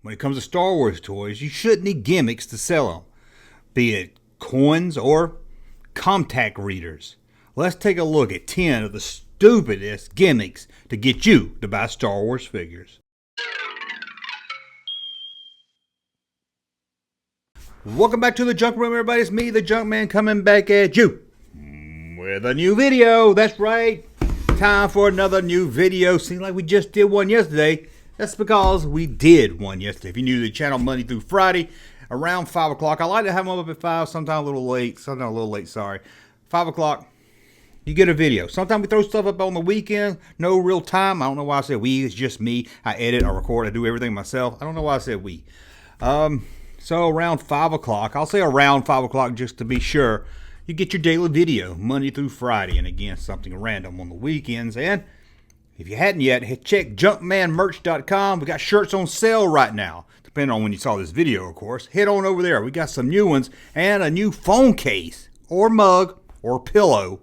when it comes to Star Wars toys, you shouldn't need gimmicks to sell them, be it coins or Commtech readers. Let's take a look at 10 of the stupidest gimmicks to get you to buy Star Wars figures. Welcome back to the Junk Room, everybody. It's me, the Junkman, coming back at you with a new video. That's right. Time for another new video. Seems like we just did one yesterday. That's because we did one yesterday. If you're new to the channel, Monday through Friday, around 5 o'clock. I like to have them up at 5, sometimes a little late. 5 o'clock, you get a video. Sometimes we throw stuff up on the weekend. No real time. I don't know why I said we. It's just me. I edit, I record, I do everything myself. I don't know why I said we. So around 5 o'clock, I'll say around 5 o'clock just to be sure, you get your daily video, Monday through Friday. And again, something random on the weekends. And if you hadn't yet, check junkmanmerch.com. We got shirts on sale right now. Depending on when you saw this video, of course. Head on over there. We got some new ones and a new phone case or mug or pillow.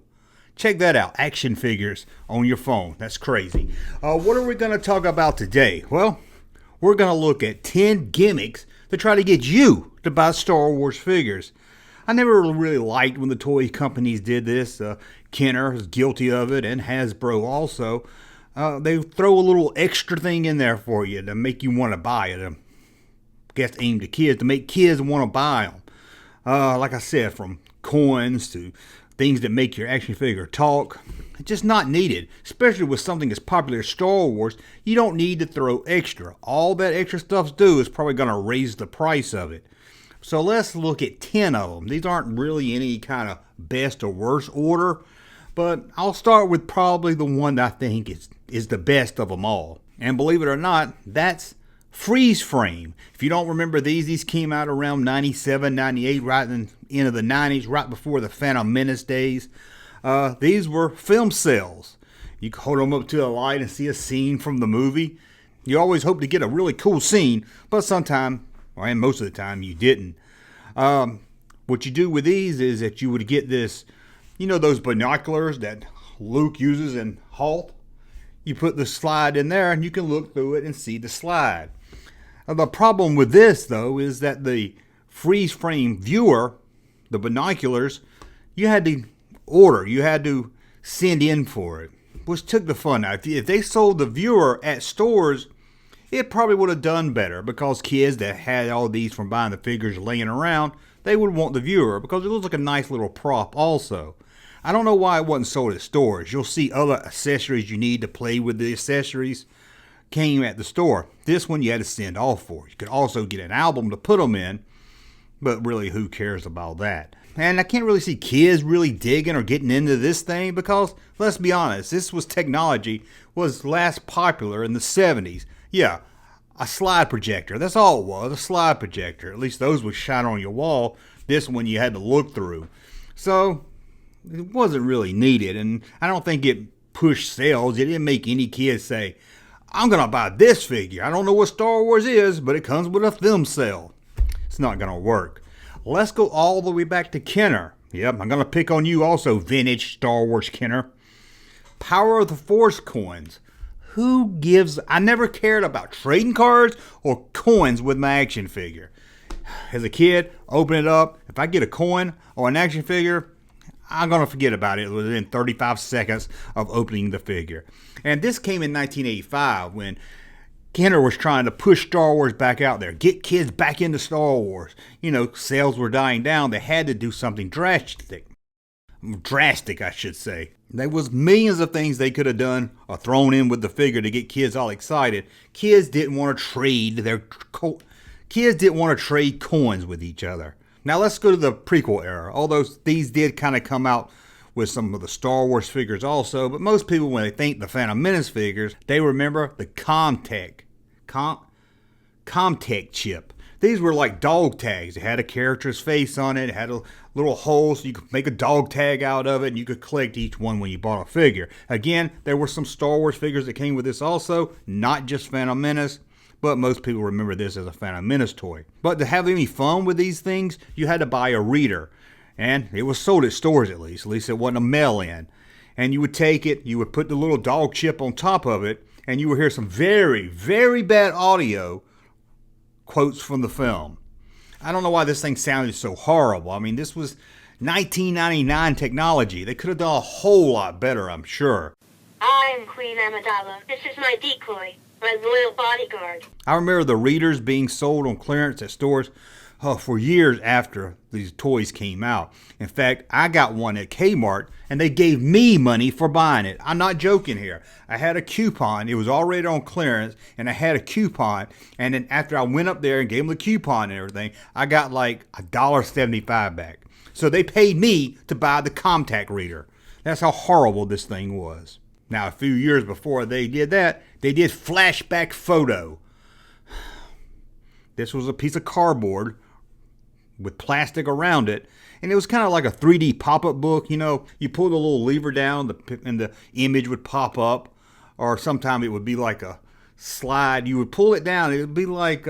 Check that out. Action figures on your phone. That's crazy. What are we going to talk about today? Well, we're going to look at 10 gimmicks to try to get you to buy Star Wars figures. I never really liked when the toy companies did this. Kenner is guilty of it, and Hasbro also. They throw a little extra thing in there for you to make you want to buy it. I guess aimed at kids, to make kids want to buy them. Like I said, from coins to things that make your action figure talk. It's just not needed, especially with something as popular as Star Wars. You don't need to throw extra. All that extra stuff do is probably going to raise the price of it. So let's look at 10 of them. These aren't really any kind of best or worst order, but I'll start with probably the one that I think is the best of them all. And believe it or not, that's freeze frame. If you don't remember these came out around 97, 98, right in the end of the 90s, right before the Phantom Menace days. These were film cells. You could hold them up to the light and see a scene from the movie. You always hope to get a really cool scene, but sometimes, and most of the time, you didn't. What you do with these is that you would get this, you know, those binoculars that Luke uses in Halt. You put the slide in there and you can look through it and see the slide. The problem with this, though, is that the freeze frame viewer, the binoculars, you had to order, you had to send in for it, which took the fun out. If they sold the viewer at stores, it probably would have done better, because kids that had all these from buying the figures laying around, they would want the viewer because it looks like a nice little prop also. I don't know why it wasn't sold at stores. You'll see other accessories you need to play with the accessories came at the store. This one you had to send off for. You could also get an album to put them in, but really who cares about that? And I can't really see kids really digging or getting into this thing because, let's be honest, technology was last popular in the 70s. Yeah, a slide projector. That's all it was, a slide projector. At least those would shine on your wall. This one you had to look through. So it wasn't really needed, and I don't think it pushed sales. It didn't make any kids say, I'm going to buy this figure. I don't know what Star Wars is, but it comes with a film cell. It's not going to work. Let's go all the way back to Kenner. Yep, I'm going to pick on you also, vintage Star Wars Kenner. Power of the Force coins. Who gives... I never cared about trading cards or coins with my action figure. As a kid, open it up. If I get a coin or an action figure, I'm going to forget about it within 35 seconds of opening the figure. And this came in 1985 when Kenner was trying to push Star Wars back out there. Get kids back into Star Wars. You know, sales were dying down. They had to do something drastic, I should say. There was millions of things they could have done or thrown in with the figure to get kids all excited. Kids didn't want to trade coins with each other. Now let's go to the prequel era. Although these did kind of come out with some of the Star Wars figures also, but most people, when they think the Phantom Menace figures, they remember the Commtech chip. These were like dog tags. It had a character's face on it. It had a little hole so you could make a dog tag out of it, and you could collect each one when you bought a figure. Again, there were some Star Wars figures that came with this also, not just Phantom Menace, but most people remember this as a Phantom Menace toy. But to have any fun with these things, you had to buy a reader. And it was sold at stores at least it wasn't a mail-in. And you would take it, you would put the little dog chip on top of it, and you would hear some very, very bad audio quotes from the film. I don't know why this thing sounded so horrible. I mean, this was 1999 technology. They could have done a whole lot better, I'm sure. I'm Queen Amidala. This is my decoy, my loyal bodyguard. I remember the readers being sold on clearance at stores for years after these toys came out. In fact, I got one at Kmart, and they gave me money for buying it. I'm not joking here. I had a coupon. It was already on clearance, and I had a coupon. And then after I went up there and gave them the coupon and everything, I got like $1.75 back. So they paid me to buy the Commtech reader. That's how horrible this thing was. Now, a few years before they did that, they did Flashback Photo. This was a piece of cardboard with plastic around it, and it was kind of like a 3D pop-up book. You know, you pull the little lever down and the image would pop up, or sometimes it would be like a slide. You would pull it down, it would be like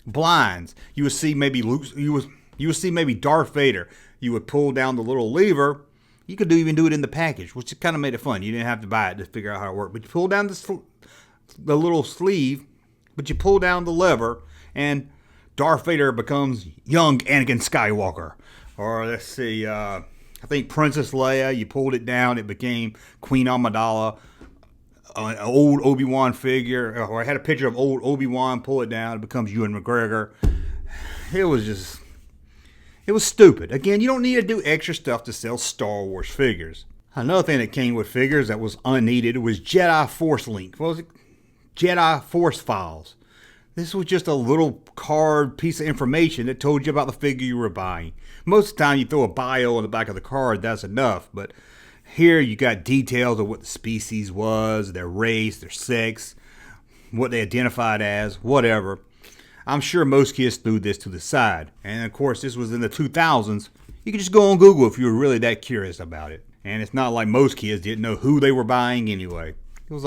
blinds. You would see maybe you would see maybe Darth Vader. You would pull down the little lever. You could even do it in the package, which kind of made it fun. You didn't have to buy it to figure out how it worked. But you pull down the little sleeve, but you pull down the lever, and Darth Vader becomes young Anakin Skywalker. Or let's see, I think Princess Leia, you pulled it down, it became Queen Amidala. An old Obi-Wan figure, or I had a picture of old Obi-Wan, pull it down, it becomes Ewan McGregor. It was stupid. Again, you don't need to do extra stuff to sell Star Wars figures. Another thing that came with figures that was unneeded was Jedi Force Link. What was it? Jedi Force Files. This was just a little card piece of information that told you about the figure you were buying. Most of the time you throw a bio on the back of the card, that's enough. But here you got details of what the species was, their race, their sex, what they identified as, whatever. I'm sure most kids threw this to the side. And of course, this was in the 2000s. You could just go on Google if you were really that curious about it. And it's not like most kids didn't know who they were buying anyway. It was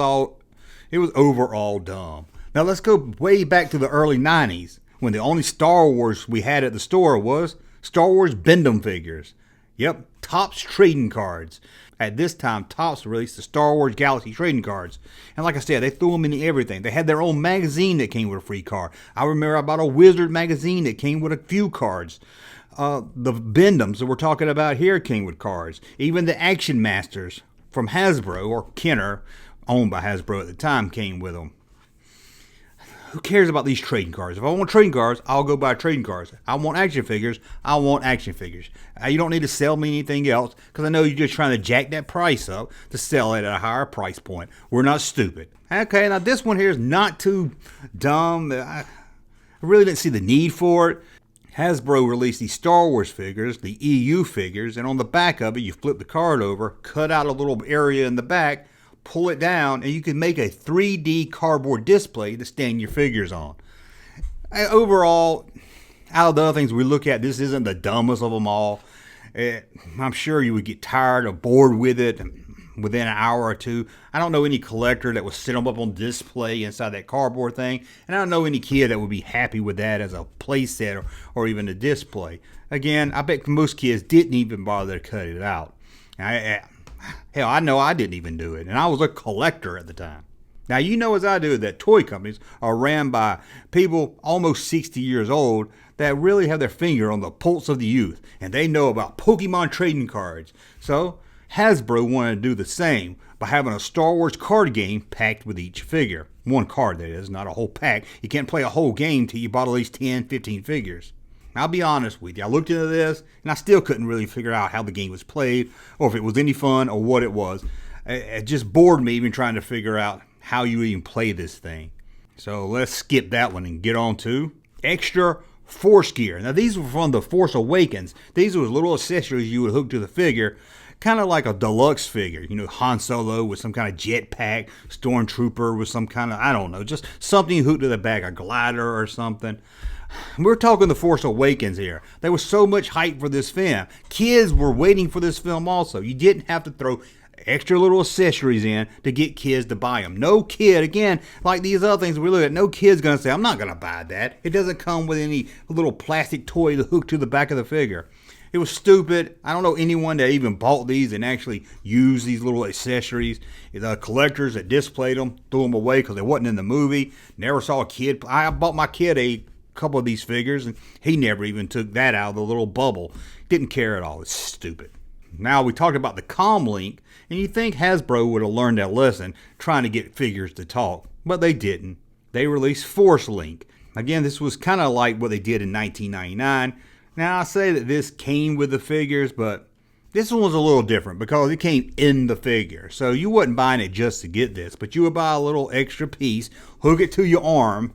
overall dumb. Now let's go way back to the early 90s, when the only Star Wars we had at the store was Star Wars bendum figures. Yep, Topps trading cards. At this time, Topps released the Star Wars Galaxy trading cards. And like I said, they threw them into everything. They had their own magazine that came with a free card. I remember I bought a Wizard magazine that came with a few cards. The bendums that we're talking about here came with cards. Even the Action Masters from Hasbro, or Kenner, owned by Hasbro at the time, came with them. Who cares about these trading cards? If I want trading cards, I'll go buy trading cards. I want action figures, I want action figures. You don't need to sell me anything else, because I know you're just trying to jack that price up to sell it at a higher price point. We're not stupid. Okay, now this one here is not too dumb. I really didn't see the need for it. Hasbro released these Star Wars figures, the EU figures, and on the back of it, you flip the card over, cut out a little area in the back, pull it down, and you can make a 3D cardboard display to stand your figures on. Overall, out of the other things we look at, this isn't the dumbest of them all. I'm sure you would get tired or bored with it within an hour or two. I don't know any collector that would sit them up on display inside that cardboard thing, and I don't know any kid that would be happy with that as a play set or even a display. Again, I bet most kids didn't even bother to cut it out. Hell, I know I didn't even do it, and I was a collector at the time. Now, you know as I do that toy companies are ran by people almost 60 years old that really have their finger on the pulse of the youth, and they know about Pokemon trading cards. So, Hasbro wanted to do the same by having a Star Wars card game packed with each figure. One card, that is, not a whole pack. You can't play a whole game till you bought at least 10, 15 figures. I'll be honest with you, I looked into this, and I still couldn't really figure out how the game was played, or if it was any fun, or what it was. It just bored me even trying to figure out how you even play this thing. So let's skip that one and get on to extra Force gear. Now these were from The Force Awakens. These were little accessories you would hook to the figure, kind of like a deluxe figure. You know, Han Solo with some kind of jetpack, Stormtrooper with some kind of, I don't know, just something you hook to the back, a glider or something. We're talking The Force Awakens here. There was so much hype for this film. Kids were waiting for this film also. You didn't have to throw extra little accessories in to get kids to buy them. No kid, again, like these other things we look at, no kid's going to say, I'm not going to buy that. It doesn't come with any little plastic toy to hook to the back of the figure. It was stupid. I don't know anyone that even bought these and actually used these little accessories. The collectors that displayed them, threw them away because they wasn't in the movie. Never saw a kid. I bought my kid a couple of these figures, and he never even took that out of the little bubble. Didn't care at all. It's stupid. Now, we talked about the Commlink, and you think Hasbro would have learned that lesson trying to get figures to talk, but they didn't. They released Force Link. Again, this was kind of like what they did in 1999. Now, I say that this came with the figures, but this one was a little different because it came in the figure. So you wasn't buying it just to get this, but you would buy a little extra piece, hook it to your arm,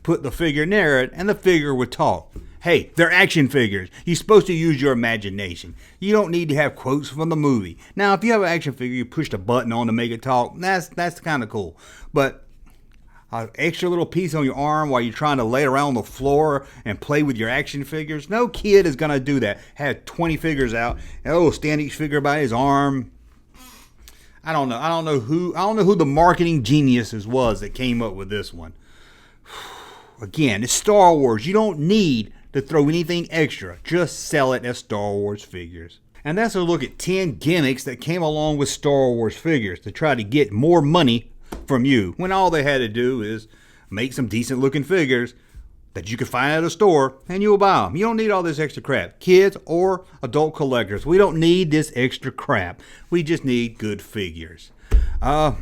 put the figure near it, and the figure would talk. Hey, they're action figures. You're supposed to use your imagination. You don't need to have quotes from the movie. Now, if you have an action figure, you push the button on to make it talk. That's kind of cool. But an extra little piece on your arm while you're trying to lay around on the floor and play with your action figures. No kid is going to do that. Have 20 figures out. Stand each figure by his arm. I don't know who the marketing geniuses was that came up with this one. Again, it's Star Wars. You don't need to throw anything extra. Just sell it as Star Wars figures. And that's a look at 10 gimmicks that came along with Star Wars figures to try to get more money from you, when all they had to do is make some decent looking figures that you can find at a store and you'll buy them. You don't need all this extra crap. Kids or adult collectors, we don't need this extra crap. We just need good figures. That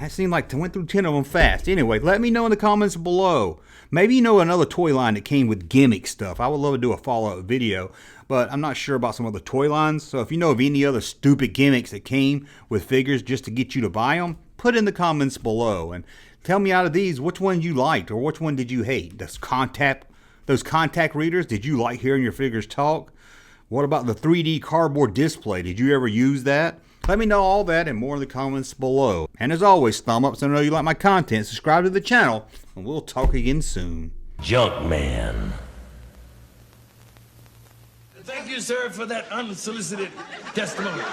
seemed like I went through 10 of them fast. Anyway, let me know in the comments below. Maybe you know another toy line that came with gimmick stuff. I would love to do a follow-up video, but I'm not sure about some other toy lines. So if you know of any other stupid gimmicks that came with figures just to get you to buy them, put in the comments below and tell me out of these which one you liked or which one did you hate. Those contact readers, did you like hearing your figures talk? What about the 3D cardboard display? Did you ever use that? Let me know all that and more in the comments below. And as always, thumb up so I know you like my content. Subscribe to the channel and we'll talk again soon. Junkman. Thank you, sir, for that unsolicited testimony.